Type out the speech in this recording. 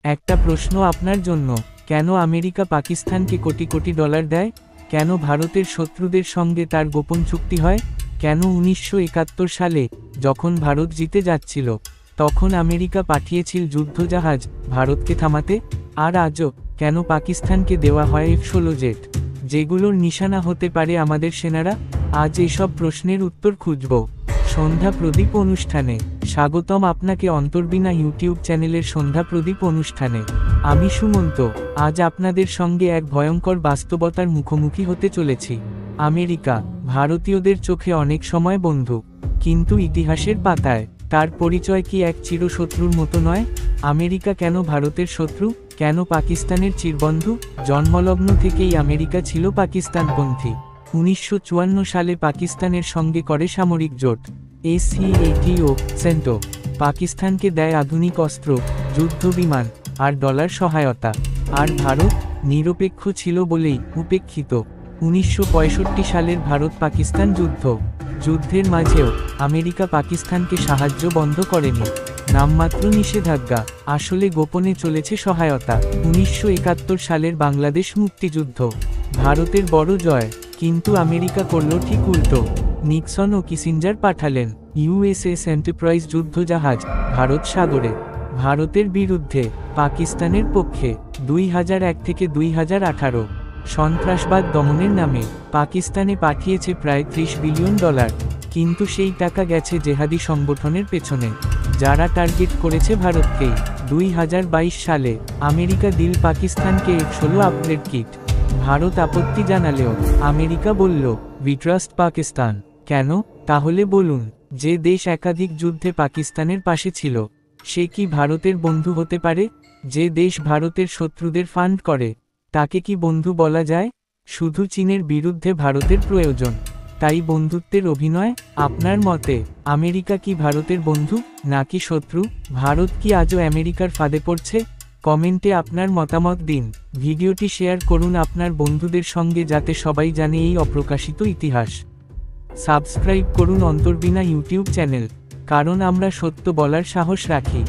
একটা প্রশ্ন আপনার জন্য, কেন আমেরিকা পাকিস্তানকে কোটি কোটি ডলার দেয়? কেন ভারতের শত্রুদের সঙ্গে তার গোপন চুক্তি হয়? কেন 1971 সালে যখন ভারত জিতে যাচ্ছিল তখন আমেরিকা পাঠিয়েছিল যুদ্ধজাহাজ ভারতকে থামাতে? আর আজও কেন পাকিস্তানকে দেওয়া হয় F-16 জেট, যেগুলোর নিশানা হতে পারে আমাদের সেনারা? আজ এসব প্রশ্নের উত্তর খুঁজব সন্ধ্যা প্রদীপ অনুষ্ঠানে। স্বাগতম আপনাকে অন্তর্বীণা ইউটিউব চ্যানেলের সন্ধ্যা প্রদীপ অনুষ্ঠানে। আমি সুমন্ত। আজ আপনাদের সঙ্গে এক ভয়ঙ্কর বাস্তবতার মুখোমুখি হতে চলেছি। আমেরিকা ভারতীয়দের চোখে অনেক সময় বন্ধু, কিন্তু ইতিহাসের পাতায় তার পরিচয় কি এক চিরশত্রুর মতো নয়? আমেরিকা কেন ভারতের শত্রু? কেন পাকিস্তানের চিরবন্ধু? জন্মলগ্ন থেকেই আমেরিকা ছিল পাকিস্তানপন্থী। 1954 সালে পাকিস্তানের সঙ্গে করে সামরিক জোট SEATO। পাকিস্তানকে দেয় আধুনিক অস্ত্র, যুদ্ধ বিমান আর ডলার সহায়তা। আর ভারত নিরপেক্ষ ছিল বলেই উপেক্ষিত। 1965 সালের ভারত পাকিস্তান যুদ্ধের মাঝেও আমেরিকা পাকিস্তানকে সাহায্য বন্ধ করেনি। নামমাত্র নিষেধাজ্ঞা, আসলে গোপনে চলেছে সহায়তা। 1971 সালের বাংলাদেশ মুক্তিযুদ্ধ ভারতের বড় জয়, কিন্তু আমেরিকা করল ঠিক উল্টো। নিক্সন ও কিসিঞ্জার পাঠালেন USS এন্টারপ্রাইজ যুদ্ধজাহাজ ভারত সাগরে। ভারতের বিরুদ্ধে, পাকিস্তানের পক্ষে। 2001 থেকে 2018 সন্ত্রাসবাদ দমনের নামে পাকিস্তানে পাঠিয়েছে প্রায় $30 বিলিয়ন, কিন্তু সেই টাকা গেছে জেহাদি সংগঠনের পেছনে, যারা টার্গেট করেছে ভারতকেই। 2022 সালে আমেরিকা দিল পাকিস্তানকে F-16 আপগ্রেড কিট। ভারত আপত্তি জানালেও আমেরিকা বলল উই ট্রাস্ট পাকিস্তান। কেন তাহলে বলুন? যে দেশ একাধিক যুদ্ধে পাকিস্তানের পাশে ছিল, সে কি ভারতের বন্ধু হতে পারে? যে দেশ ভারতের শত্রুদের ফান্ড করে, তাকে কি বন্ধু বলা যায়? শুধু চীনের বিরুদ্ধে ভারতের প্রয়োজন, তাই বন্ধুত্বের অভিনয়? আপনার মতে আমেরিকা কি ভারতের বন্ধু নাকি শত্রু? ভারত কি আজও আমেরিকার ফাঁদে পড়ছে? কমেন্টে আপনার মতামত দিন। ভিডিওটি শেয়ার করুন আপনার বন্ধুদের সঙ্গে, যাতে সবাই জানে এই অপ্রকাশিত ইতিহাস। সাবস্ক্রাইব করুন অন্তর্বীণা ইউটিউব চ্যানেল, কারণ আমরা সত্য বলার সাহস রাখি।